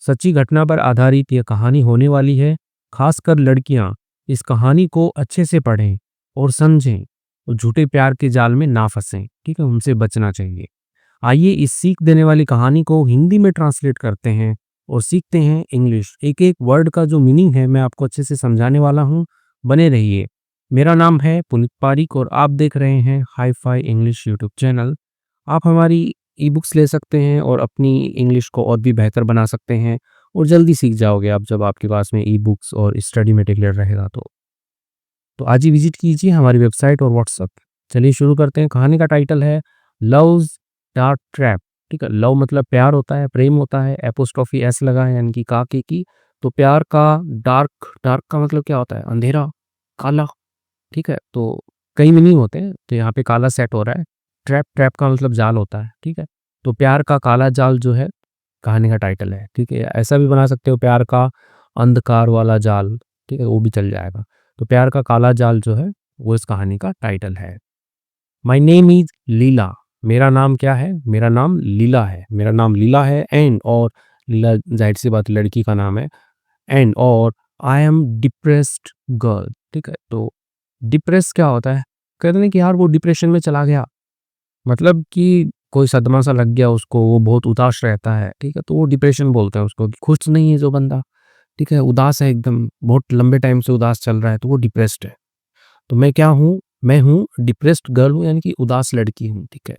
सच्ची घटना पर आधारित यह कहानी होने वाली है। खासकर लड़कियां इस कहानी को अच्छे से पढ़ें और समझें और झूठे प्यार के जाल में ना फंसें। ठीक है, उनसे बचना चाहिए। आइए इस सीख देने वाली कहानी को हिंदी में ट्रांसलेट करते हैं और सीखते हैं इंग्लिश। एक एक वर्ड का जो मीनिंग है मैं आपको अच्छे से समझाने वाला हूँ। बने रहिए। मेरा नाम है पुनीत पारिक और आप देख रहे हैं hi fi English YouTube channel. आप हमारी ई बुक्स ले सकते हैं और अपनी इंग्लिश को और भी बेहतर बना सकते हैं और जल्दी सीख जाओगे आप जब आपके पास में ई बुक्स और स्टडी मटेरियल रहेगा तो आज ही विजिट कीजिए हमारी वेबसाइट और व्हाट्सअप। चलिए शुरू करते हैं। कहानी का टाइटल है लव्स डार्क ट्रैप। ठीक है, लव मतलब प्यार होता है, प्रेम होता है, एपोस्ट्रोफी एस लगा है यानी कि का के की। तो प्यार का डार्क, डार्क का मतलब क्या होता है? अंधेरा, काला। ठीक है, तो कई मीनिंग होते हैं, तो यहाँ पे काला सेट हो रहा है। ट्रैप, ट्रैप का मतलब जाल होता है। ठीक है, तो प्यार का काला जाल जो है कहानी का टाइटल है। ठीक है, ऐसा भी बना सकते हो प्यार का अंधकार वाला जाल। ठीक है, वो भी चल जाएगा। तो प्यार का काला जाल जो है वो इस कहानी का टाइटल है। माई नेम इज लीला। मेरा नाम क्या है? मेरा नाम लीला है। मेरा नाम लीला है एंड और लीला जाहिर सी बात लड़की का नाम है। एंड और आई एम डिप्रेस्ड गर्ल। ठीक है, तो डिप्रेस क्या होता है? कहते हैं कि यार वो डिप्रेशन में चला गया, मतलब कि कोई सदमा सा लग गया उसको, वो बहुत उदास रहता है। ठीक है, तो वो डिप्रेशन बोलते हैं उसको, कि खुश नहीं है जो बंदा। ठीक है, उदास है एकदम, बहुत लंबे टाइम से उदास चल रहा है, तो वो डिप्रेस्ड है। तो मैं क्या हूँ? मैं हूँ डिप्रेस्ड गर्ल हूँ, यानी कि उदास लड़की हूँ। ठीक है,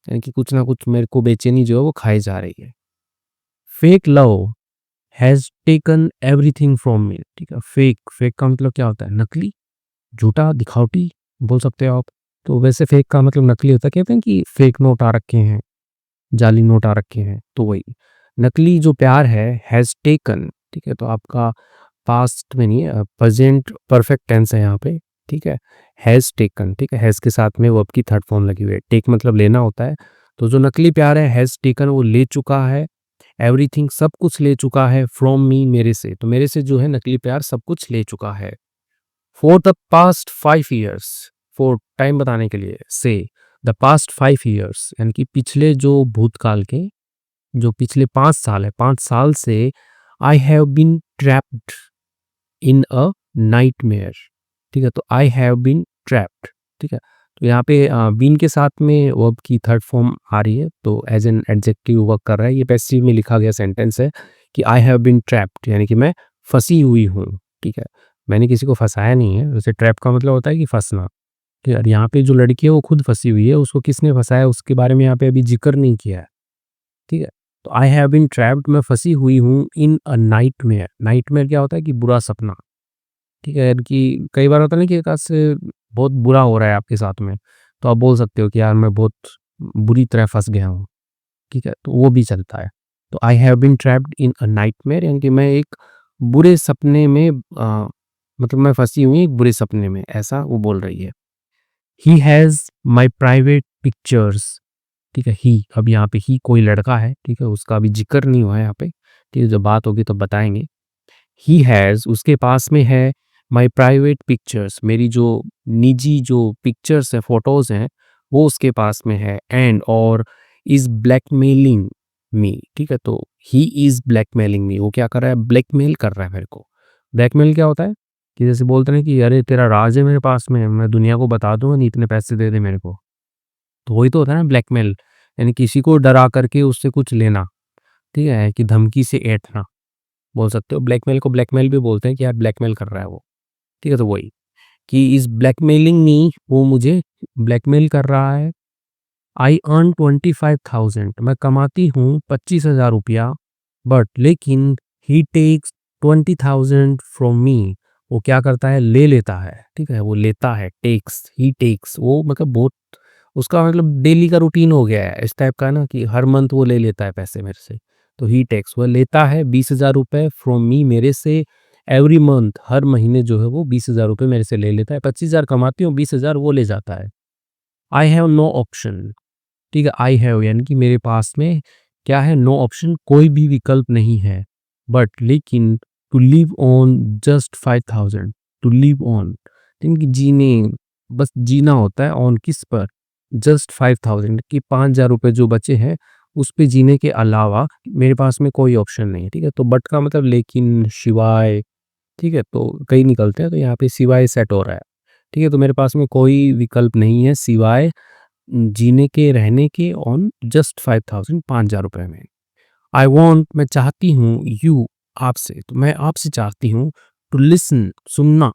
यानी कि कुछ ना कुछ मेरे को बेचैनी जो है वो खाई जा रही है। Fake love has taken everything from me. ठीक है, फेक, फेक का मतलब क्या होता है? नकली, झूठा, दिखावटी बोल सकते हो आप। तो वैसे फेक का मतलब नकली होता है। कहते हैं कि फेक नोट आ रखे हैं, जाली नोट आ रखे हैं, तो वही नकली जो प्यार है हैज टेकन। ठीक है, तो आपका पास्ट में नहीं है, प्रेजेंट परफेक्ट टेंस है यहाँ पे। ठीक है, हैज टेकन। ठीक है, हैज के साथ में वर्ब की थर्ड फॉर्म लगी हुई है। टेक मतलब लेना होता है। तो जो नकली प्यार है हैज टेकन, वो ले चुका है। एवरीथिंग सब कुछ ले चुका है। फ्रॉम मी मेरे से, तो मेरे से जो है नकली प्यार सब कुछ ले चुका है। For the past 5 years, for time बताने के लिए, से द पास्ट 5 years यानी कि पिछले जो भूतकाल के जो पिछले 5 साल है, 5 साल से I have been trapped in a nightmare. ठीक है, तो आई हैव बीन ट्रैप्ड। ठीक है, तो यहाँ पे बीन के साथ में वर्ब की थर्ड फॉर्म आ रही है, तो एज एन एडजेक्टिव वर्क कर रहा है। ये पैसिव में लिखा गया सेंटेंस है कि आई हैव बीन ट्रैप्ड, यानी कि मैं फंसी हुई हूँ। ठीक है, मैंने किसी को फंसाया नहीं है। वैसे ट्रैप का मतलब होता है कि फंसना। ठीक है, यहाँ पे जो लड़की है वो खुद फंसी हुई है, उसको किसने फंसाया उसके बारे में यहाँ पे अभी जिक्र नहीं किया है। ठीक है, तो आई हैव बीन ट्रैप्ड, मैं फंसी हुई हूँ इन अ नाइटमेयर। नाइटमेयर क्या होता है? कि बुरा सपना। ठीक है, कि कई बार होता है ना कि एक आध से बहुत बुरा हो रहा है आपके साथ में, तो आप बोल सकते हो कि यार मैं बहुत बुरी तरह फंस गया हूँ। ठीक है, तो वो भी चलता है। तो I have been trapped in a nightmare यानी कि मैं एक बुरे सपने में मतलब मैं फंसी हुई एक बुरे सपने में, ऐसा वो बोल रही है। He has my private pictures. ठीक है, ही, अब यहाँ पे ही कोई लड़का है। ठीक है, उसका अभी जिक्र नहीं हुआ है यहाँ पे। ठीक है, जब बात होगी तो बताएंगे। ही हैज़, उसके पास में है, माई प्राइवेट पिक्चर्स, मेरी जो निजी जो पिक्चर्स हैं, फोटोज़ हैं, वो उसके पास में है। एंड और इज़ ब्लैकमेलिंग मी। ठीक है, तो ही इज़ ब्लैकमेलिंग मी, वो क्या कर रहा है? ब्लैकमेल कर रहा है मेरे को। ब्लैकमेल क्या होता है? कि जैसे बोलते हैं कि अरे तेरा राज है मेरे पास में, मैं दुनिया को बता दूंगा, नहीं इतने पैसे दे दे मेरे को। तो वही तो होता है ना ब्लैकमेल, यानी किसी को डरा करके उससे कुछ लेना। ठीक है, कि धमकी से ऐंठना बोल सकते हो। ब्लैकमेल को ब्लैकमेल भी बोलते हैं कि यार ब्लैकमेल कर रहा है वो। ठीक है, तो वही कि इज़ ब्लैकमेलिंग मी, वो मुझे ब्लैकमेल कर रहा है। आई अर्न 25,000, मैं कमाती हूँ 25,000 रुपया। बट लेकिन ही टेक्स 20,000 फ्रॉम मी, वो क्या करता है? ले लेता है। ठीक है, वो लेता है, टेक्स, ही टेक्स, वो मतलब बहुत उसका मतलब डेली का रूटीन हो गया है इस टाइप का ना, कि हर मंथ वो ले लेता है पैसे मेरे से। तो ही टेक्स, वो लेता है 20,000 रुपये फ्रॉम मी, मेरे से। एवरी मंथ, हर महीने जो है वो 20,000 रुपये मेरे से ले लेता है। 25,000 कमाती हूँ, 20,000 वो ले जाता है। I have no option. ठीक है, आई हैव यानी कि मेरे पास में क्या है? नो ऑप्शन, कोई भी विकल्प नहीं है। बट लेकिन to live on just 5,000, to live on यानी कि जीने, बस जीना होता है। ऑन किस पर? जस्ट 5,000, कि 5,000 रुपये जो बचे हैं उस पे जीने के अलावा मेरे पास में कोई ऑप्शन नहीं है, ठीक है? तो बट का मतलब लेकिन, शिवाय, ठीक है? तो कई निकलते हैं, तो यहाँ पे सिवाय सेट हो रहा है, ठीक है? तो मेरे पास में कोई विकल्प नहीं है सिवाय जीने के, रहने के ऑन जस्ट 5000 ₹5000 में। आई वांट मैं चाहती हूँ, यू आपसे, तो मैं आपसे चाहती हूँ टू लिसन सुनना,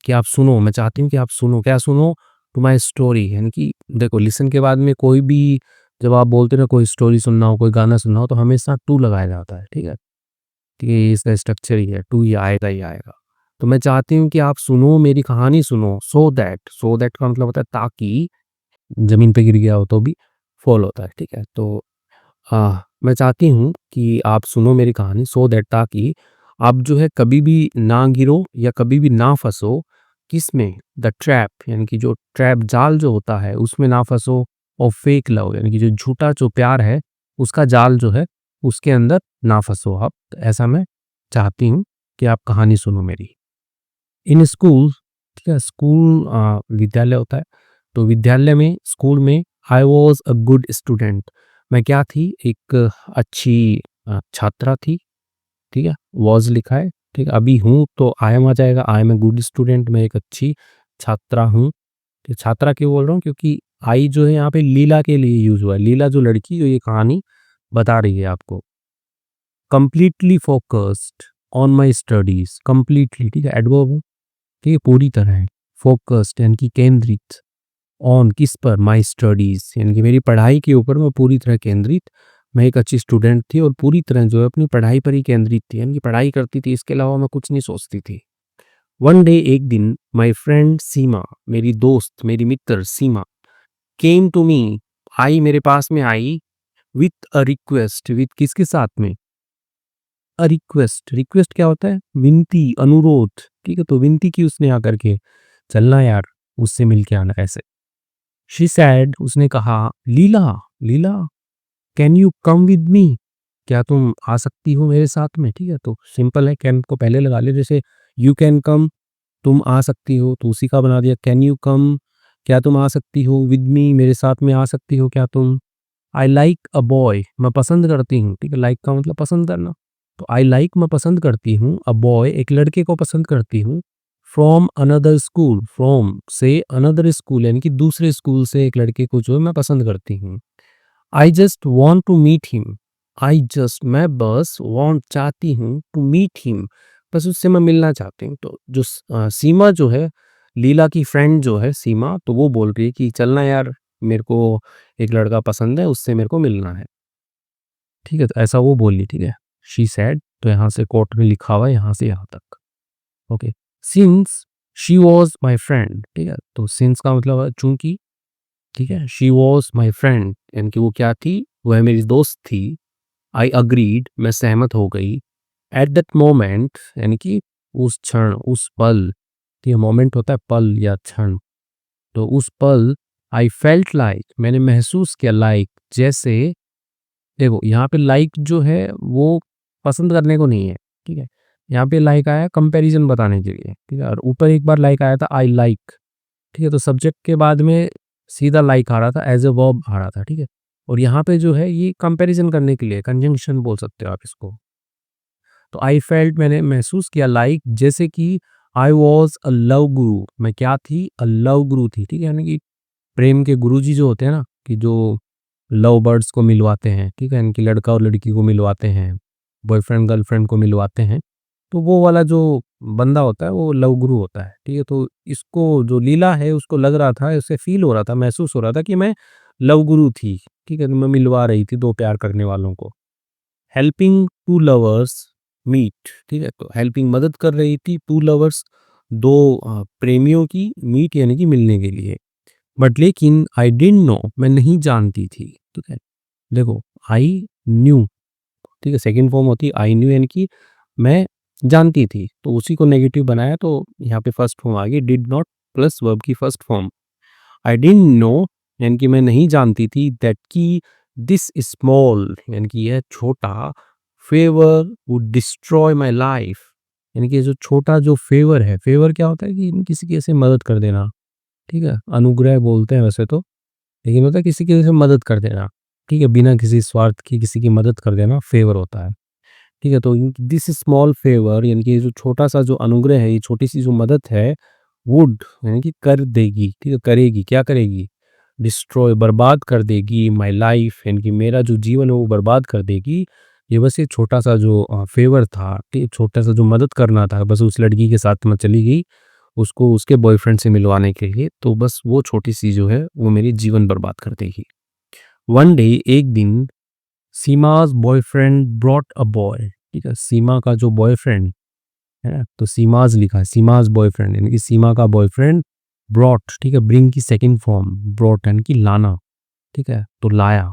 कि आप सुनो, मैं चाहती हूँ कि आप सुनो, क्या सुनो? टू माय स्टोरी, यानी कि देखो लिसन के बाद में कोई भी, जब आप बोलते हो ना कोई स्टोरी सुनना हो, कोई गाना सुनना हो, तो हमेशा टू लगाया जाता है, ठीक है? ठीक है, ये इसका स्ट्रक्चर ही है, टू ही आएगा। तो मैं चाहती हूँ कि आप सुनो, मेरी कहानी सुनो, सो दैट का मतलब होता है ताकि, ज़मीन पे गिर गया हो तो भी फ़ॉल होता है, ठीक है? तो मैं चाहती हूँ कि आप सुनो मेरी कहानी, सो दैट ताकि आप जो है कभी भी ना गिरो या कभी भी ना फँसो, किसमें? द ट्रैप, यानी कि जो ट्रैप, जाल जो होता है उसमें ना फँसो, और फेक लव, यानी कि जो झूठा जो प्यार है उसका जाल जो है उसके अंदर ना फँसो आप। तो ऐसा मैं चाहती हूँ कि आप कहानी सुनो मेरी। इन स्कूल, ठीक है? स्कूल विद्यालय होता है, तो विद्यालय में, स्कूल में I was a good student, मैं क्या थी? एक अच्छी छात्रा थी, ठीक है? वाज़ लिखा है, ठीक है? अभी हूँ तो आई एम आ जाएगा, I am a good student, मैं एक अच्छी छात्रा हूँ। तो छात्रा क्यों बोल रहा हूँ? क्योंकि आई जो है यहाँ पे लीला के लिए यूज़ हुआ है, लीला जो लड़की जो ये कहानी बता रही है आपको। Completely focused on my studies, completely, ठीक है? एडवर्ब है, ठीक है? पूरी तरह, फ़ोकस्ड यानी कि केंद्रित, ऑन किस पर? माय स्टडीज़, यानी कि मेरी पढ़ाई के ऊपर मैं पूरी तरह केंद्रित, मैं एक अच्छी स्टूडेंट थी और पूरी तरह जो है अपनी पढ़ाई पर ही केंद्रित थी, यानी कि पढ़ाई करती थी, इसके अलावा मैं कुछ नहीं सोचती थी। वन डे, एक दिन, माय फ्रेंड सीमा, मेरी दोस्त, मेरी मित्र सीमा, केम टू मी, आई मेरे पास में आई, विथ अ रिक्वेस्ट, विथ किसके साथ में? अ रिक्वेस्ट, रिक्वेस्ट क्या होता है? विनती, अनुरोध, ठीक है? तो विनती की उसने आकर के, चलना यार, उससे मिल के आना, ऐसे। शी सैड, उसने कहा, Leela, Leela, can you come with me, क्या तुम आ सकती हो मेरे साथ में, ठीक है? तो सिंपल है, कैन को पहले लगा ले, जैसे यू कैन कम, तुम आ सकती हो, तो उसी का बना दिया, कैन यू कम, क्या तुम आ सकती हो, विद मी, मेरे साथ में आ सकती हो क्या तुम? आई लाइक अ बॉय, मैं पसंद करती हूँ, ठीक है? लाइक का मतलब पसंद करना, तो आई लाइक मैं पसंद करती हूँ, अ बॉय एक लड़के को पसंद करती हूँ, फ्रॉम अनदर स्कूल, फ्रॉम से अनदर स्कूल, यानी कि दूसरे स्कूल से एक लड़के को जो है मैं पसंद करती हूँ। I just want to meet him, I just मैं बस वॉन्ट चाहती हूँ, टू मीट हिम, बस उससे मैं मिलना चाहती हूँ। तो जो सीमा जो है, लीला की फ्रेंड जो है सीमा, तो वो बोल रही है कि चलना यार, मेरे को एक लड़का पसंद है, उससे मेरे को मिलना है, ठीक है? तो ऐसा वो बोली, ठीक है? शी सैड, तो यहाँ से कोट में लिखा हुआ है यहाँ से यहाँ तक, okay. Since she was my friend, ठीक है? तो सिंस का मतलब है चूंकि, ठीक है? शी वॉज माई फ्रेंड, यानी कि वो क्या थी? वह मेरी दोस्त थी। आई अग्रीड, मैं सहमत हो गई। एट दैट मोमेंट, यानी कि उस क्षण, उस पल, तो ये मोमेंट होता है पल या क्षण, तो उस पल, आई फेल्ट लाइक, मैंने महसूस किया, लाइक जैसे, देखो यहाँ पे लाइक जो है वो पसंद करने को नहीं है, ठीक है? यहाँ पे लाइक आया कंपैरिजन बताने के लिए, ठीक है? और ऊपर एक बार लाइक आया था, आई लाइक, ठीक है? तो सब्जेक्ट के बाद में सीधा लाइक आ रहा था, एज ए वर्ब आ रहा था, ठीक है? और यहाँ पे जो है ये कंपैरिजन करने के लिए, कंजंक्शन बोल सकते हो आप इसको। तो आई फेल्ट, मैंने महसूस किया, लाइक जैसे कि, आई वॉज अ लव गुरु, मैं क्या थी? अ लव गुरु थी, ठीक है? यानी कि प्रेम के गुरुजी जो होते हैं ना, कि जो लव बर्ड्स को मिलवाते हैं, ठीक है? इनकी लड़का और लड़की को मिलवाते हैं, बॉयफ्रेंड गर्लफ्रेंड को मिलवाते हैं, तो वो वाला जो बंदा होता है वो लव गुरु होता है, ठीक है? तो इसको जो लीला है उसको लग रहा था, उसे फील हो रहा था, महसूस हो रहा था कि मैं लव गुरु थी, ठीक है? तो मैं मिलवा रही थी दो प्यार करने वालों को। हेल्पिंग टू लवर्स मीट, ठीक है? तो हेल्पिंग मदद कर रही थी, टू लवर्स दो प्रेमियों की, मीट यानी कि मिलने के लिए। बट लेकिन आई डिडंट नो, मैं नहीं जानती थी, ठीक है? देखो, आई न्यू, ठीक है? सेकंड फॉर्म होती है आई न्यू, यानी कि मैं जानती थी, तो उसी को नेगेटिव बनाया, तो यहाँ पे फर्स्ट फॉर्म आ गई, डिड नॉट प्लस वर्ब की first form. I didn't know, यानी कि मैं नहीं जानती थी, दैट कि दिस स्मॉल, यानी कि यह छोटा, favour would destroy my life, यानी कि जो छोटा जो फेवर है, फेवर क्या होता है? कि किसी की ऐसे मदद कर देना, ठीक है? अनुग्रह बोलते हैं वैसे तो, लेकिन होता है किसी की जैसे मदद कर देना, ठीक है, बिना किसी स्वार्थ की किसी की मदद कर देना फेवर होता है। ठीक है, तो दिस स्मॉल फेवर यानी कि जो छोटा-सा जो अनुग्रह है, ये छोटी-सी जो मदद है, वुड यानी कि कर देगी, ठीक है, करेगी, क्या करेगी? डिस्ट्रॉय बर्बाद कर देगी माय लाइफ यानी कि मेरा जो जीवन है वो बर्बाद कर देगी। ये बस ये छोटा-सा जो फेवर था, ठीक है, छोटा-सा जो मदद करना था, बस उस लड़की के साथ मैं चली गई, उसको उसके बॉयफ्रेंड से मिलवाने के लिए, तो बस वो छोटी-सी जो है, वो मेरी जीवन बर्बाद कर देगी। वन डे एक दिन Sima's boyfriend brought a boy, ठीक है, सीमा का जो बॉयफ्रेंड है, तो सीमा's लिखा है, सीमा's बॉयफ्रेंड यानी कि सीमा का बॉयफ्रेंड ब्रॉट, ठीक है, ब्रिंग की सेकंड फॉर्म ब्रॉट यानी कि लाना, ठीक है, तो लाया,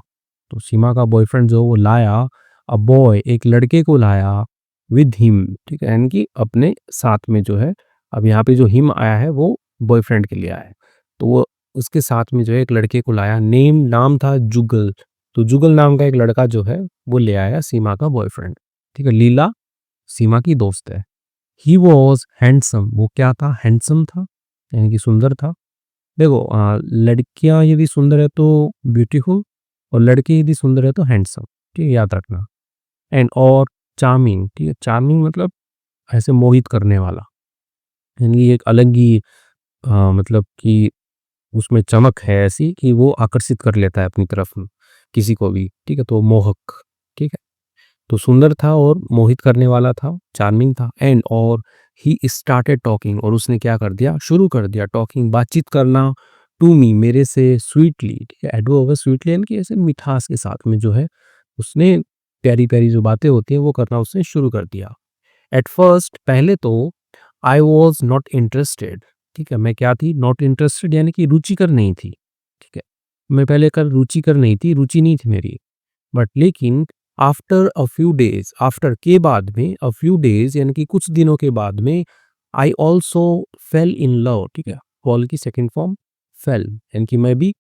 तो सीमा का बॉयफ्रेंड जो वो लाया, अ बॉय एक लड़के को लाया, विद हिम, ठीक है, यानी कि अपने साथ में जो है, अब यहाँ पे जो हिम आया है वो बॉयफ्रेंड के लिए आया है, तो वो उसके साथ में जो है एक लड़के को लाया, नाम था जुगल, तो जुगल नाम का एक लड़का जो है वो ले आया सीमा का बॉयफ्रेंड, ठीक है, लीला सीमा की दोस्त है। ही वॉज हैंडसम, वो क्या था? हैंडसम था यानी कि सुंदर था। देखो लड़कियां यदि सुंदर है तो ब्यूटीफुल, और लड़के यदि सुंदर है तो हैंडसम, ठीक है, याद रखना। एंड और चार्मिंग, ठीक है, चार्मिंग मतलब ऐसे मोहित करने वाला, यानी एक अलग ही मतलब कि उसमें चमक है ऐसी कि वो आकर्षित कर लेता है अपनी तरफ किसी को भी, ठीक है, तो मोहक, ठीक है, तो सुंदर था और मोहित करने वाला था, चार्मिंग था। एंड और ही स्टार्टेड टॉकिंग, और उसने क्या कर दिया? शुरू कर दिया टॉकिंग, बातचीत करना, टू मी मेरे से, स्वीटली, ठीक है, एडवर्ब स्वीटली यानी कि ऐसे मिठास के साथ में जो है उसने प्यारी प्यारी जो बातें होती हैं वो करना उसने शुरू कर दिया। एट फर्स्ट पहले तो आई वॉज नॉट इंटरेस्टेड, ठीक है, मैं क्या थी? नॉट इंटरेस्टेड यानी कि रुचिकर नहीं थी, ठीक है, मैं पहले कर रुचिकर नहीं थी, रुचि नहीं थी मेरी, बट लेकिन after a few days, after के बाद में, अ फ्यू डेज यानी कि कुछ दिनों के बाद में, I also fail in love, ठीक है, फॉल की सेकेंड फॉर्म फेल यानी कि मैं भी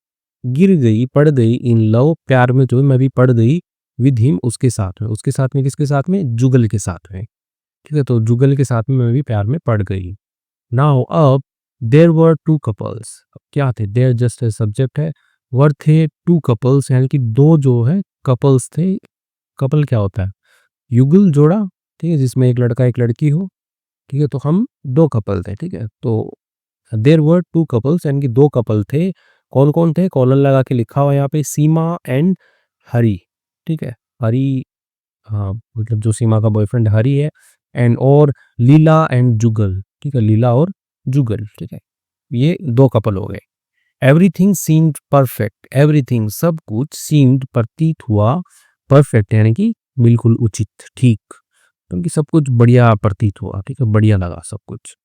गिर गई, पड़ गई, इन लव प्यार में जो है मैं भी पड़ गई, विद हिम उसके साथ में किसके साथ में? जुगल के साथ में, ठीक है, तो जुगल के साथ में मैं भी प्यार में पड़ गई। नाउ अब देयर वर टू कपल्स, अब क्या थे? देयर जस्ट सब्जेक्ट है, वर थे टू कपल्स यानी कि दो जो है कपल्स थे। कपल क्या होता है? युगल जोड़ा, ठीक है, जिसमें एक लड़का एक लड़की हो, ठीक है, तो हम दो कपल थे, ठीक है, तो देयर वर टू कपल्स यानी कि दो कपल थे। कौन कौन थे? कॉलन लगा के लिखा हुआ है यहाँ पे, सीमा एंड हरी, ठीक है, हरी, हाँ, मतलब जो सीमा का बॉयफ्रेंड हरी है, एंड और लीला एंड जुगल, ठीक है, लीला और जुगल, ठीक है, ये दो कपल हो गए। एवरीथिंग सीम्ड परफेक्ट, एवरीथिंग सब कुछ, सीम्ड प्रतीत हुआ, परफेक्ट यानी कि बिल्कुल उचित, ठीक, क्योंकि सब कुछ बढ़िया प्रतीत हुआ, ठीक है, बढ़िया लगा सब कुछ।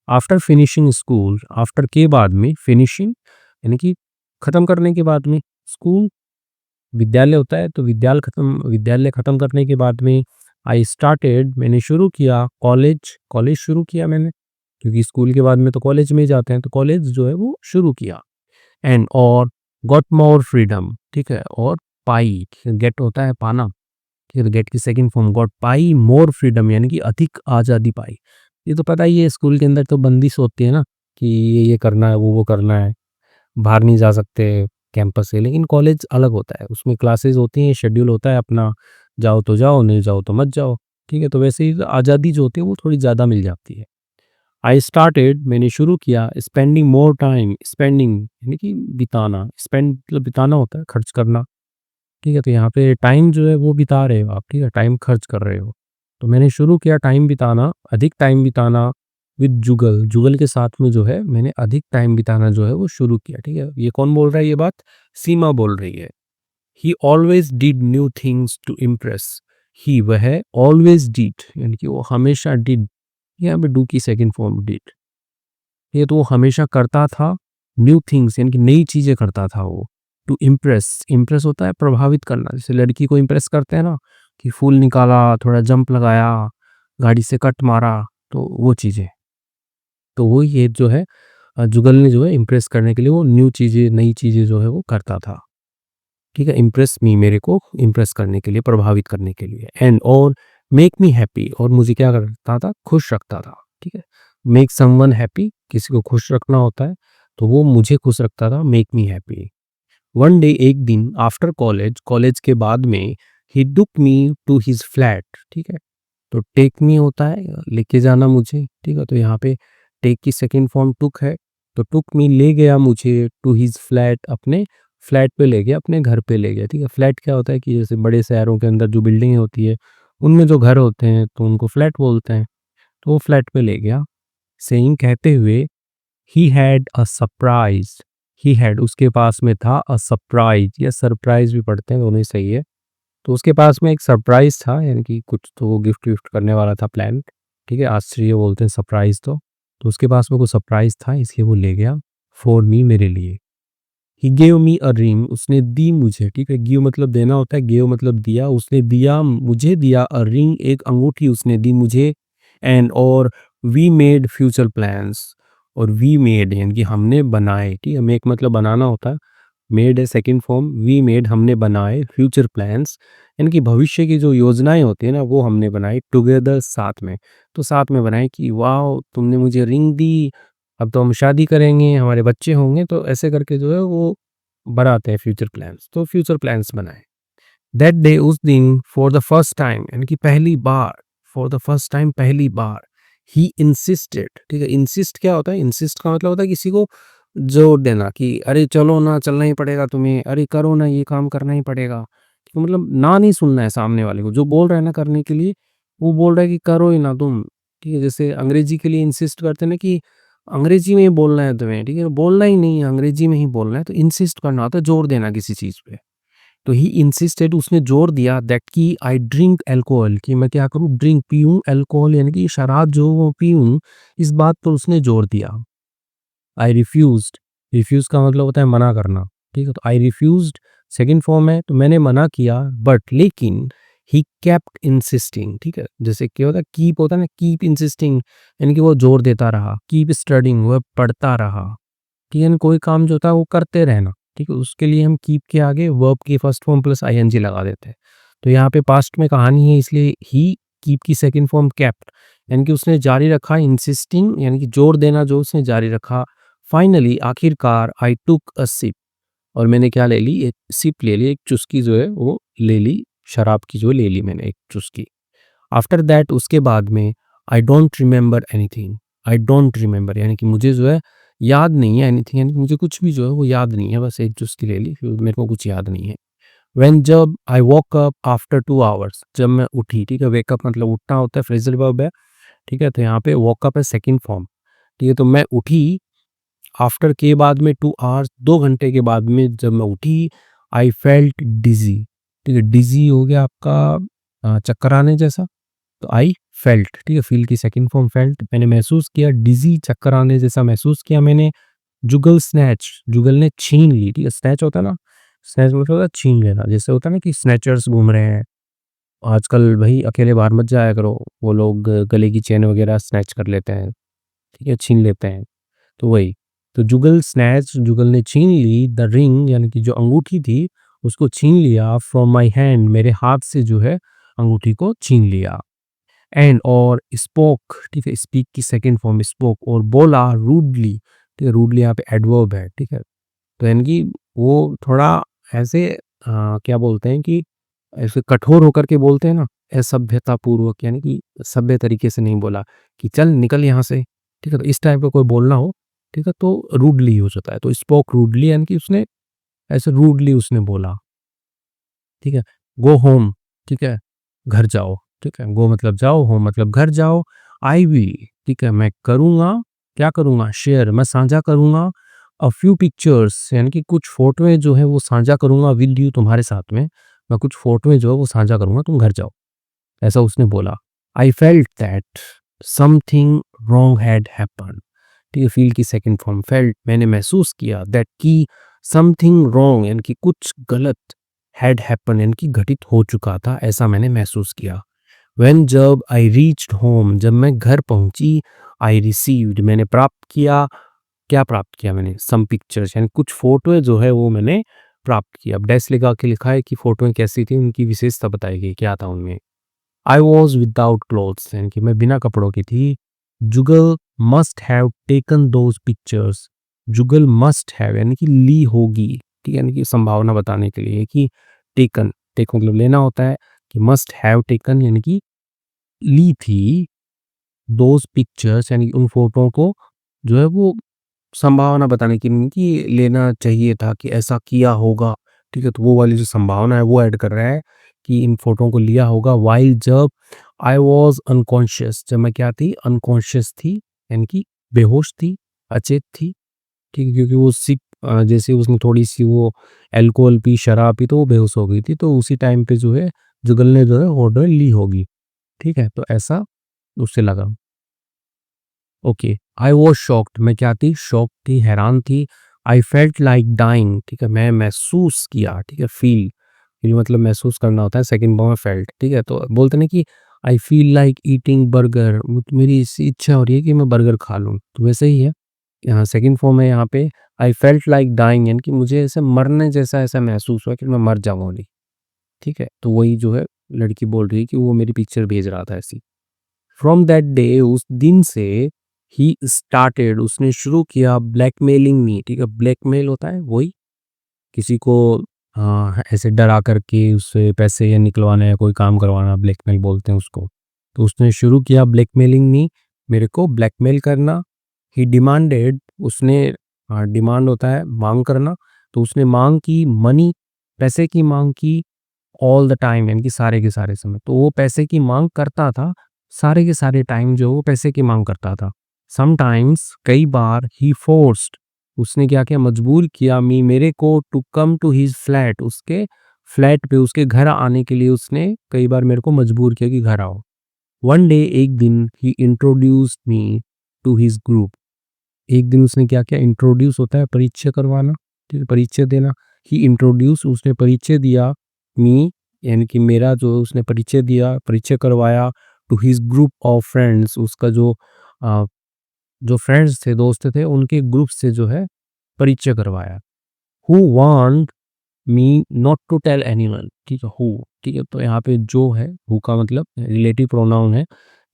आफ्टर फिनिशिंग स्कूल, आफ्टर के बाद में, फिनिशिंग यानी कि खत्म करने के बाद में, स्कूल विद्यालय होता है, तो विद्यालय खत्म करने के बाद में, आई स्टार्टेड मैंने शुरू किया, कॉलेज कॉलेज शुरू किया मैंने, क्योंकि स्कूल के बाद में तो कॉलेज में ही जाते हैं, तो कॉलेज जो है वो शुरू किया। एंड और गॉट मोर फ्रीडम, ठीक है, और पाई, गेट होता है पाना, ठीक है, गेट की सेकंड फॉर्म गॉट पाई मोर फ्रीडम यानी कि अधिक आज़ादी पाई। ये तो पता ही है, स्कूल के अंदर तो बंदिश होती है ना कि ये करना है, वो करना है, बाहर नहीं जा सकते कैंपस से, लेकिन कॉलेज अलग होता है, उसमें क्लासेस होती हैं, शेड्यूल होता है अपना, जाओ तो जाओ, नहीं जाओ तो मत जाओ, ठीक है, तो वैसे ही आज़ादी जो होती है वो थोड़ी ज़्यादा मिल जाती है। आई स्टार्टेड मैंने शुरू किया, स्पेंडिंग मोर टाइम, स्पेंडिंग यानी कि बिताना, स्पेंड मतलब बिताना होता है, खर्च करना, ठीक है, तो यहाँ पे टाइम जो है वो बिता रहे हो आप, ठीक है, टाइम खर्च कर रहे हो, तो मैंने शुरू किया टाइम बिताना, अधिक टाइम बिताना, विद जुगल, जुगल के साथ में जो है मैंने अधिक टाइम बिताना जो है वो शुरू किया, ठीक है, ये कौन बोल रहा है ये बात? सीमा बोल रही है। He always did new things to impress, he वह ऑलवेज डिड यानी कि वो हमेशा डिड, यहाँ पे डू की सेकंड फॉर्म डिड, ये तो वो हमेशा करता था, न्यू थिंग्स यानी कि नई चीज़ें करता था वो, टू इम्प्रेस, इम्प्रेस होता है प्रभावित करना, जैसे लड़की को इम्प्रेस करते हैं ना कि फूल निकाला, थोड़ा जंप लगाया, गाड़ी से कट मारा, तो वो चीज़ें, तो वो ये जो है जुगल ने जो है इम्प्रेस करने के लिए वो न्यू चीज़ें, नई चीज़ें जो है वो करता था, ठीक है, इम्प्रेस मी मेरे को इम्प्रेस करने के लिए, प्रभावित करने के लिए। एंड और मेक मी हैप्पी, और मुझे क्या करता था? खुश रखता था, ठीक है, मेक समवन हैप्पी, किसी को खुश रखना होता है, तो वो मुझे खुश रखता था, make me happy. One day एक दिन आफ्टर कॉलेज, कॉलेज के बाद में, ही टुक मी टू हिज फ्लैट, ठीक है। तो टेक मी होता है लेके जाना मुझे, ठीक है। तो यहाँ पे टेक की सेकंड फॉर्म टुक है, तो टुक मी ले गया मुझे टू हिज फ्लैट, अपने फ्लैट पे ले गया, अपने घर पे ले गया, ठीक है। फ्लैट क्या होता है कि जैसे बड़े शहरों के अंदर जो बिल्डिंगें होती है उनमें जो घर होते हैं तो उनको फ्लैट बोलते हैं, तो वो फ्लैट पे ले गया। सेइंग कहते हुए, he had a surprise, he had उसके पास में था, अ सरप्राइज या सरप्राइज भी पढ़ते हैं, दोनों ही सही है। तो उसके पास में एक सरप्राइज था, यानी कि कुछ तो वो गिफ्ट विफ्ट करने वाला था, प्लान, ठीक है। आश्चर्य बोलते हैं सरप्राइज, तो उसके पास में कोई सरप्राइज था इसलिए वो ले गया, फॉर मी मेरे लिए। He gave me a ring, उसने दी मुझे, ठीक है। गिव मतलब देना होता है, गेव मतलब दिया, उसने दिया मुझे, दिया अ रिंग एक अंगूठी उसने दी मुझे, एंड और वी मेड फ्यूचर प्लान्स, और वी मेड यानी कि हमने बनाए, ठीक है। मेक मतलब बनाना होता है, मेड है सेकंड फॉर्म, वी मेड हमने बनाए, फ्यूचर प्लान्स यानी कि भविष्य की जो योजनाएं होती है ना वो हमने बनाई, टुगेदर साथ में, तो साथ में बनाए कि वाह तुमने मुझे रिंग दी, अब तो हम शादी करेंगे, हमारे बच्चे होंगे, तो ऐसे करके जो है वो बनाते हैं फ्यूचर प्लान्स, तो फ्यूचर प्लान्स बनाए। दैट डे उस दिन, फॉर द फर्स्ट टाइम यानी कि पहली बार, फॉर द फर्स्ट टाइम पहली बार, ही इंसिस्टेड, ठीक है। इंसिस्ट क्या होता है, इंसिस्ट का मतलब होता है किसी को जोर देना कि अरे चलो ना, चलना ही पड़ेगा तुम्हें, अरे करो ना, ये काम करना ही पड़ेगा, ठीक है। मतलब ना नहीं सुनना है सामने वाले को, जो बोल रहा है ना करने के लिए, वो बोल रहा है कि करो ही ना तुम, ठीक है। जैसे अंग्रेजी के लिए इंसिस्ट करते हैं ना कि अंग्रेजी में ही बोलना है तुम्हें, ठीक है। बोलना ही नहीं है, अंग्रेजी में ही बोलना है, तो इंसिस्ट करना होता है जोर देना किसी चीज़ पे। तो ही इंसिस्टेड, उसने जोर दिया, दैट कि आई ड्रिंक अल्कोहल, कि मैं क्या करूँ, ड्रिंक पीऊँ अल्कोहल यानी कि शराब जो वो पीऊँ, इस बात पर उसने जोर दिया। आई रिफ्यूज्ड, रिफ्यूज़ का मतलब होता है मना करना, ठीक है। तो आई रिफ्यूज्ड सेकंड फॉर्म है, तो मैंने मना किया, बट लेकिन ही केप्ट इंसिस्टिंग, ठीक है। जैसे क्या होता है, कीप होता है ना, कीप इंसिस्टिंग यानी कि वो जोर देता रहा, कीप स्टडिंग वह पढ़ता रहा, ठीक है। कोई काम जो होता है वो करते रहना, ठीक है। उसके लिए हम कीप के आगे वर्ब की फर्स्ट फॉर्म प्लस आईएनजी लगा देते हैं। तो यहाँ पे पास्ट में कहानी है इसलिए ही कीप की सेकंड फॉर्म केप्ट, यानी कि उसने जारी रखा, इंसिस्टिंग यानी कि जोर देना जो उसने जारी रखा। फाइनली आखिरकार, आई टुक अ सिप, और मैंने क्या ले ली, एक सिप ले ली, एक चुस्की जो है वो ले ली, शराब की जो ले ली मैंने एक चुस्की। आफ्टर दैट उसके बाद में, I don't remember anything, I don't remember यानी कि मुझे जो है याद नहीं है, एनीथिंग यानी कि मुझे कुछ भी जो है वो याद नहीं है, बस एक चुस्की ले ली, फिर मेरे को कुछ याद नहीं है। व्हेन जब I walk up after 2 hours, जब मैं उठी, ठीक है। वेकअप मतलब उठना होता है, फ्रेजल वर्ब है, ठीक है। तो यहाँ पे वॉकअप है सेकंड फॉर्म, ठीक है। तो मैं उठी, आफ्टर के बाद में 2 आवर्स 2 घंटे के बाद में जब मैं उठी, आई फेल्ट डिज़ी, ठीक है। डिज़ी हो गया आपका चक्कर आने जैसा, तो आई फेल्ट, ठीक है। फील की सेकंड फॉर्म फेल्ट, मैंने महसूस किया, डिज़ी चक्कर आने जैसा महसूस किया मैंने। जुगल स्नैच, जुगल ने छीन ली, ठीक है। स्नैच होता है ना, स्नैच मतलब होता है छीन लेना, जैसे होता है ना कि स्नैचर्स घूम रहे हैं आजकल, भाई अकेले बाहर मत जाया करो, वो लोग गले की चेन वगैरह स्नैच कर लेते हैं, ठीक है, छीन लेते हैं, तो वही। तो जुगल स्नैच, जुगल ने छीन ली, द रिंग यानी कि जो अंगूठी थी उसको छीन लिया, फ्रॉम माई हैंड मेरे हाथ से जो है अंगूठी को छीन लिया। एंड और स्पोक, ठीक है। स्पीक की सेकंड फॉर्म स्पोक, और बोला रूडली, ठीक है। रूडली यहाँ पे एडवर्ब है, ठीक है। तो यानी कि वो थोड़ा ऐसे क्या बोलते हैं कि ऐसे कठोर होकर के बोलते हैं ना, असभ्यता पूर्वक यानी कि सभ्य तरीके से नहीं बोला कि चल निकल यहाँ से, ठीक है। तो इस टाइप का कोई बोलना हो, ठीक है, तो रूडली यूज होता है। तो स्पोक रूडली यानी कि उसने ऐसे रूडली उसने बोला, ठीक है। गो होम, ठीक है, घर जाओ, ठीक है। गो मतलब जाओ, होम मतलब घर जाओ। आई विल, ठीक है, मैं करूँगा, क्या करूँगा, शेयर मैं साझा करूँगा, अ फ्यू पिक्चर्स यानी कि कुछ फ़ोटोएँ जो है वो साझा करूँगा, विद यू तुम्हारे साथ में, मैं कुछ फ़ोटोएँ जो है वो साझा करूँगा, तुम घर जाओ, ऐसा उसने बोला। I felt that something wrong had happened, ठीक है। फील की सेकंड फॉर्म फेल्ट, मैंने महसूस किया, दैट कि समथिंग रॉन्ग यानी कि कुछ गलत, हैड हैपन यानी कि घटित हो चुका था, ऐसा मैंने महसूस किया। व्हेन जब आई रीच्ड होम, जब मैं घर पहुंची, आई रिसीव्ड मैंने प्राप्त किया, क्या प्राप्त किया मैंने, सम पिक्चर्स यानी कुछ फोटोएं जो है वो मैंने प्राप्त किया। अब डैश लगा के लिखा है कि फोटोएं कैसी थी, उनकी विशेषता बताई गई, क्या था उनमें। आई वॉज विदाउट क्लोथ्स यानी कि मैं बिना कपड़ों की थी। Jugal must have taken those pictures, Jugal must have यानी कि ली होगी, ठीक है, यानी कि संभावना बताने के लिए कि टेकन, टेक मतलब लेना होता है, कि मस्ट हैव टेकन यानी कि ली थी दोज पिक्चर्स, यानी उन फोटो को जो है वो संभावना बताने के लिए कि लेना चाहिए था, कि ऐसा किया होगा। ठीक है, तो वो वाली जो संभावना है वो ऐड कर रहा है कि इन फोटो को लिया होगा वाइल जब आई वॉज अनकॉन्शियस, जब मैं क्या थी, अनकॉन्शियस थी, यानी कि बेहोश थी, अचेत थी। ठीक है, क्योंकि वो जैसे उसने थोड़ी सी वो अल्कोहल पी, शराब पी, तो वो बेहोश हो गई थी, तो उसी टाइम पे जो है जुगल ने जो है ऑर्डर ली होगी। ठीक है, तो ऐसा उससे लगा। ओके, आई वॉज शॉक्ड, मैं क्या थी, शॉक थी, हैरान थी। आई फेल्ट लाइक डाइंग, ठीक है, मैं महसूस किया, ठीक है, फील, फील मतलब महसूस करना होता है, सेकंड फॉर्म में फेल्ट। ठीक है, तो बोलते ना कि I feel like eating burger, मेरी इसी इच्छा हो रही है कि मैं बर्गर खा लूँ, तो वैसे ही है। यहाँ सेकंड फॉर्म है, यहाँ पे आई फेल्ट लाइक डाइंग, यानी कि मुझे ऐसे मरने जैसा ऐसा महसूस हुआ कि मैं मर जाऊँगी। ठीक है, तो वही जो है लड़की बोल रही है कि वो मेरी पिक्चर भेज रहा था ऐसी। फ्रॉम दैट डे, उस दिन से ही स्टार्टेड, उसने शुरू किया ब्लैकमेलिंग मी। ठीक है, ब्लैकमेल होता है वही किसी को ऐसे डरा करके उससे पैसे या निकलवाना या कोई काम करवाना, ब्लैकमेल बोलते हैं उसको। तो उसने शुरू किया ब्लैकमेलिंग मी, मेरे को ब्लैकमेल करना। ही डिमांडेड, उसने डिमांड होता है मांग करना, तो उसने मांग की, मनी पैसे की मांग की, ऑल द टाइम यानी कि सारे के सारे समय। तो वो पैसे की मांग करता था, सारे के सारे टाइम जो वो पैसे की मांग करता था। समटाइम्स, कई बार, ही फोर्स्ड, उसने क्या किया, मजबूर किया, मेरे को to come to his flat, उसके फ्लैट पे, उसके घर आने के लिए उसने कई बार मेरे को मजबूर किया कि घर आओ। वन डे, एक दिन, he introduced me to his group, एक दिन उसने क्या किया, इंट्रोड्यूस होता है परिचय करवाना, ठीक है, परिचय देना। ही इंट्रोड्यूस, उसने परिचय दिया, मी यानी कि मेरा जो उसने परिचय दिया, परिचय करवाया, to his group of friends, उसका आ, जो फ्रेंड्स थे, दोस्त थे, उनके ग्रुप से जो है परिचय करवाया। Who want me not to tell anyone, ठीक है, हु, ठीक है, तो यहाँ पे जो है हु का मतलब रिलेटिव प्रोनाउन है।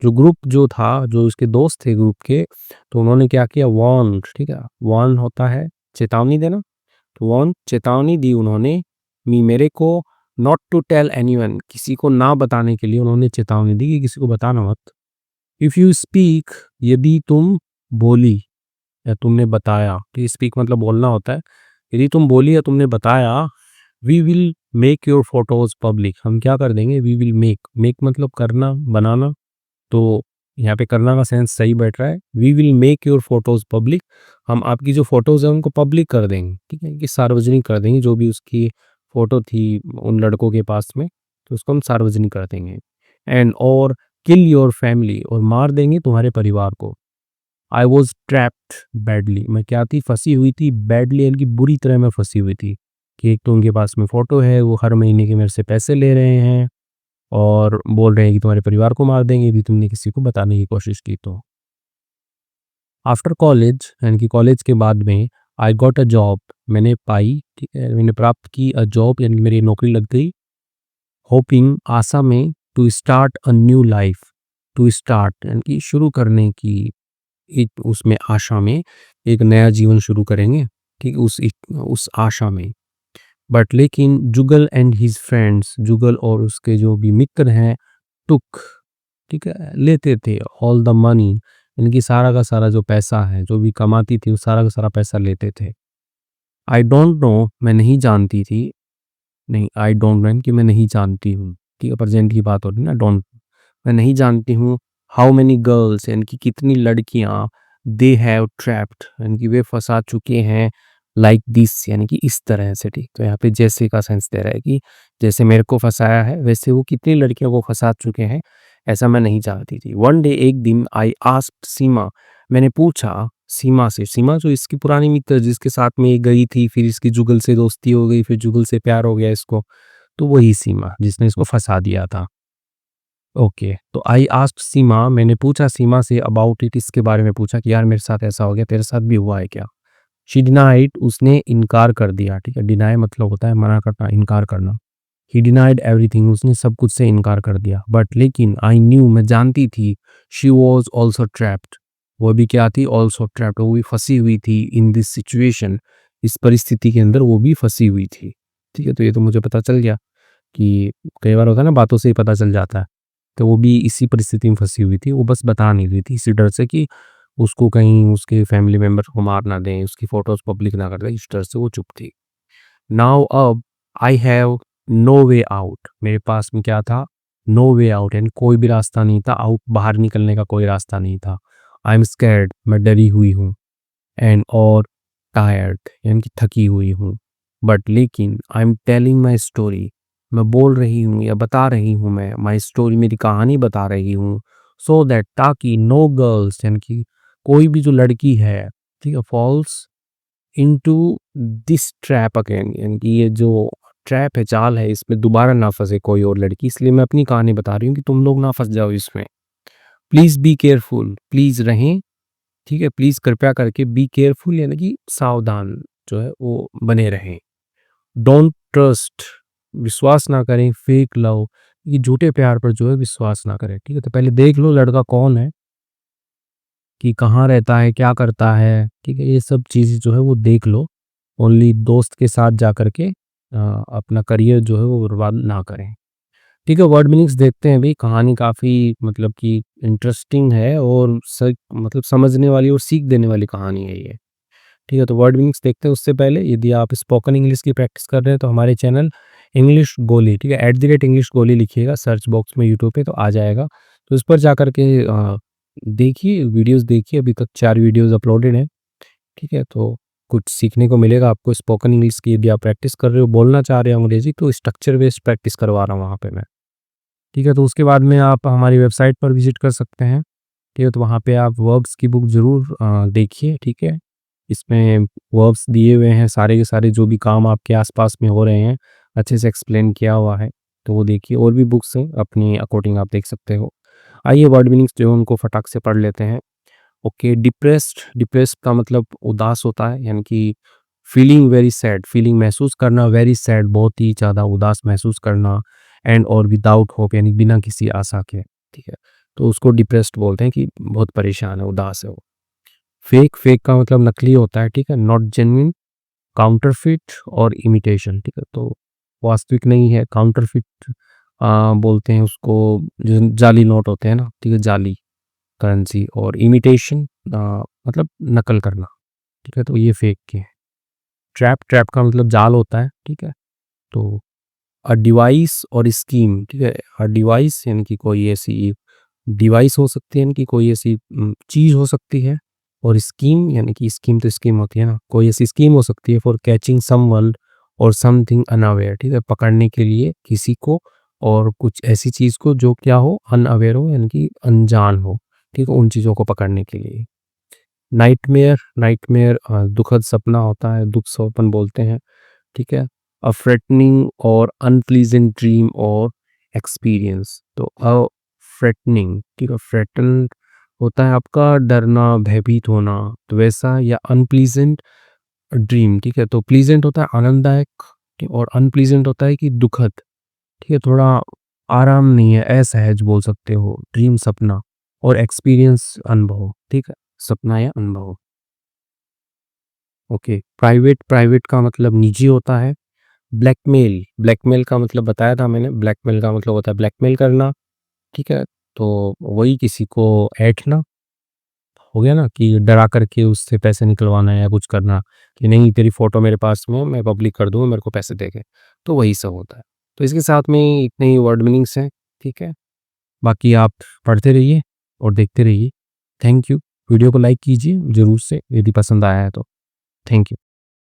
जो ग्रुप जो था, जो उसके दोस्त थे ग्रुप के, तो उन्होंने क्या किया, वार्न्ड, ठीक है, वार्न होता है चेतावनी देना, तो वार्न चेतावनी दी उन्होंने, मेरे को, नॉट टू टेल एनीवन, किसी को ना बताने के लिए उन्होंने चेतावनी दी कि किसी को बताना मत। इफ़ यू स्पीक, यदि तुम बोली या तुमने बताया, तो स्पीक मतलब बोलना होता है, यदि तुम बोली या तुमने बताया, we will make your photos public, हम क्या कर देंगे, वी विल मेक, मेक मतलब करना, बनाना, तो यहाँ पे करना का सेंस सही बैठ रहा है। We will make your photos public, हम आपकी जो फोटोज है उनको पब्लिक कर देंगे, ठीक है, कि सार्वजनिक कर देंगे, जो भी उसकी फोटो थी उन लड़कों के पास में, तो उसको हम सार्वजनिक कर देंगे। एंड और किल योर फैमिली, और मार देंगे तुम्हारे परिवार को। आई वॉज ट्रैप्ड बैडली, मैं क्या थी, फंसी हुई थी, बैडली यानी कि बुरी तरह मैं फंसी हुई थी, कि एक तो उनके पास में फ़ोटो है, वो हर महीने के मेरे से पैसे ले रहे हैं और बोल रहे हैं कि तुम्हारे परिवार को मार देंगे यदि तुमने किसी को बताने की कोशिश की तो। आफ्टर कॉलेज यानी कि कॉलेज के बाद में, आई गॉट अ जॉब, मैंने पाई, ठीक है, मैंने प्राप्त की, अ जॉब यानी कि मेरी नौकरी लग गई। होपिंग, आशा में, to start a new life, to start यानी कि शुरू करने की, एक उसमें आशा में, एक नया जीवन शुरू करेंगे, ठीक, उस आशा में। बट लेकिन जुगल एंड हिज फ्रेंड्स, जुगल और उसके जो भी मित्र हैं, टुक, ठीक है, लेते थे, ऑल द मनी, इनकी सारा का सारा जो पैसा है, जो भी कमाती थी वो सारा का सारा पैसा लेते थे। आई डोंट नो, मैं नहीं जानती थी, नहीं, आई डोंट नो कि मैं नहीं जानती हूँ, ठीक है, प्रेजेंट की बात हो रही है ना, डोंट, मैं नहीं जानती हूँ। हाउ मेनी गर्ल्स, यानी कि कितनी लड़कियां, दे हैव ट्रैप्ड, यानी कि वे फंसा चुके हैं, लाइक दिस यानी कि इस तरह से, ठीक, तो यहाँ पे जैसे का सेंस दे रहा है कि जैसे मेरे को फंसाया है वैसे वो कितनी लड़कियों को फंसा चुके हैं, ऐसा मैं नहीं जानती थी। वन डे, एक दिन, आई आस्क्ड सीमा, मैंने पूछा सीमा से, सीमा जो इसकी पुरानी मित्र जिसके साथ में ये गई थी, फिर इसकी जुगल से दोस्ती हो गई, फिर जुगल से प्यार हो गया इसको, तो वही सीमा जिसने इसको फंसा दिया था। ओके, तो आई आस्क्ड सीमा, मैंने पूछा सीमा से, अबाउट इट, इसके बारे में पूछा कि यार मेरे साथ ऐसा हो गया, तेरे साथ भी हुआ है क्या। शी डिनाइड, उसने इनकार कर दिया, ठीक है, डिनाई मतलब होता है मना करना, इनकार करना। ही डिनाइड एवरीथिंग, उसने सब कुछ से इनकार कर दिया। बट लेकिन, आई न्यू, मैं जानती थी, शी वॉज ऑल्सो ट्रैप्ड, वो भी क्या थी, ऑल्सो ट्रैप्ड, वो भी फंसी हुई थी, इन दिस सिचुएशन, इस परिस्थिति के अंदर वो भी फंसी हुई थी। ठीक है, तो ये तो मुझे पता चल गया कि कई बार होता है ना, बातों से ही पता चल जाता है। तो वो भी इसी परिस्थिति में फंसी हुई थी, वो बस बता नहीं रही थी इसी डर से कि उसको कहीं उसके फैमिली मेंबर को मार ना दें, उसकी फोटोज पब्लिक ना कर दें, इस डर से वो चुप थी। नाउ अब I have no way out, मेरे पास में क्या था, नो वे आउट, यानी कोई भी रास्ता नहीं था, आउट बाहर निकलने का कोई रास्ता नहीं था। आई एम स्कैर्ड, मैं डरी हुई हूँ, एंड और टायर्ड, यानी कि थकी हुई हूँ, बट लेकिन I am telling my story, मैं बोल रही हूँ या बता रही हूँ, मैं माई स्टोरी, मेरी कहानी बता रही हूँ, सो दैट, ताकि नो गर्ल्स, यानी कि कोई भी जो लड़की है, ठीक है, falls into this trap again, यानी कि ये जो ट्रैप है, जाल है, इसमें दोबारा ना फंसे कोई और लड़की। इसलिए मैं अपनी कहानी बता रही हूँ कि तुम लोग ना फंस जाओ इसमें। प्लीज बी केयरफुल, प्लीज रहें, ठीक है, प्लीज कृपया करके बी केयरफुल, यानी कि सावधान जो है वो बने रहें। डोंट ट्रस्ट, विश्वास ना करें, फेक लव, ये झूठे प्यार पर जो है विश्वास ना करें। ठीक है, तो पहले देख लो लड़का कौन है, कि कहाँ रहता है, क्या करता है, ठीक है, ये सब चीज़ें जो है वो देख लो। ओनली दोस्त के साथ जा कर के अपना करियर जो है वो बर्बाद ना करें। ठीक है, वर्ड मीनिंग्स देखते हैं भाई, कहानी काफ़ी मतलब कि इंटरेस्टिंग है और मतलब समझने वाली और सीख देने वाली कहानी है ये। ठीक है, तो वर्ड मीनिंग्स देखते हैं उससे पहले, यदि आप स्पोकन इंग्लिश की प्रैक्टिस कर रहे हैं तो हमारे चैनल इंग्लिश गोली, ठीक है, @इंग्लिश गोली लिखिएगा सर्च बॉक्स में यूट्यूब पे, तो आ जाएगा। तो इस पर जा कर के देखिए, वीडियोज़ देखिए, अभी तक 4 वीडियोज़ अपलोडेड हैं। ठीक है, तो कुछ सीखने को मिलेगा आपको स्पोकन इंग्लिश की, यदि आप प्रैक्टिस कर रहे हो, बोलना चाह रहे हो अंग्रेजी, तो स्ट्रक्चर बेस्ड प्रैक्टिस करवा रहा हूँ वहाँ पे मैं। ठीक है, तो उसके बाद में आप हमारी वेबसाइट पर विज़िट कर सकते हैं। ठीक है, तो वहाँ पे आप वर्ब्स की बुक ज़रूर देखिए, ठीक है। इसमें वर्ब्स दिए हुए हैं, सारे के सारे जो भी काम आपके आस-पास में हो रहे हैं, अच्छे से एक्सप्लेन किया हुआ है, तो वो देखिए। और भी बुक्स हैं, अपनी अकॉर्डिंग आप देख सकते हो। आइए वर्ड मीनिंग्स जो है उनको फटाक से पढ़ लेते हैं। ओके, डिप्रेस्ड, डिप्रेस्ड का मतलब उदास होता है, यानी कि फीलिंग वेरी सैड, फीलिंग महसूस करना, वेरी सैड बहुत ही ज़्यादा उदास महसूस करना, एंड और विदाउट होप, यानी बिना किसी आशा के, ठीक है, तो उसको डिप्रेस्ड बोलते हैं कि बहुत परेशान है, उदास है वो। फेक, फेक का मतलब नकली होता है, ठीक है, नॉट जेन्युइन, काउंटरफिट और इमिटेशन, ठीक है, तो वास्तविक नहीं है, काउंटरफिट बोलते हैं उसको, जो जाली नोट होते हैं ना, ठीक है, जाली करेंसी, और इमिटेशन मतलब नकल करना, ठीक है, तो ये फेक के हैं। ट्रैप, ट्रैप का मतलब जाल होता है, ठीक है, तो डिवाइस और स्कीम, ठीक है, डिवाइस यानी कि कोई ऐसी डिवाइस हो सकती है, यानी कि कोई ऐसी चीज़ हो सकती है, और स्कीम यानी कि स्कीम तो स्कीम होती है ना, कोई ऐसी स्कीम हो सकती है फॉर कैचिंग समवन और समथिंग अनअवेयर, ठीक है, पकड़ने के लिए किसी को और कुछ ऐसी चीज़ को जो क्या हो, अनअवेयर हो, यानी कि अनजान हो, ठीक है, उन चीज़ों को पकड़ने के लिए। नाइटमेयर, नाइटमेयर दुखद सपना होता है, दुख स्वप्न बोलते हैं, ठीक है। अ फ्रेटनिंग और अनप्लीजेंट ड्रीम और एक्सपीरियंस, तो फ्रेटनिंग, ठीक है, फ्रेटन होता है आपका डरना, भयभीत होना, तो वैसा, या अनप्लीजेंट ड्रीम, ठीक है, तो प्लीजेंट होता है आनंददायक, ठीक, और अनप्लीजेंट होता है कि दुखद, ठीक है, थोड़ा आराम नहीं है, असहज बोल सकते हो, ड्रीम सपना, और एक्सपीरियंस अनुभव, ठीक है, सपना या अनुभव। ओके, प्राइवेट, प्राइवेट का मतलब निजी होता है। ब्लैकमेल, ब्लैकमेल का मतलब बताया था मैंने, ब्लैकमेल का मतलब होता है ब्लैकमेल करना, ठीक है, तो वही किसी को ऐंठना, हो गया ना, कि डरा करके उससे पैसे निकलवाना या कुछ करना, कि नहीं तेरी फोटो मेरे पास में है, मैं पब्लिक कर दूंगा, मेरे को पैसे देके, तो वही सब होता है। तो इसके साथ में इतने ही वर्ड मीनिंग्स हैं, ठीक है, बाकी आप पढ़ते रहिए और देखते रहिए। Thank you. वीडियो को लाइक कीजिए ज़रूर से, यदि पसंद आया है तो। Thank you.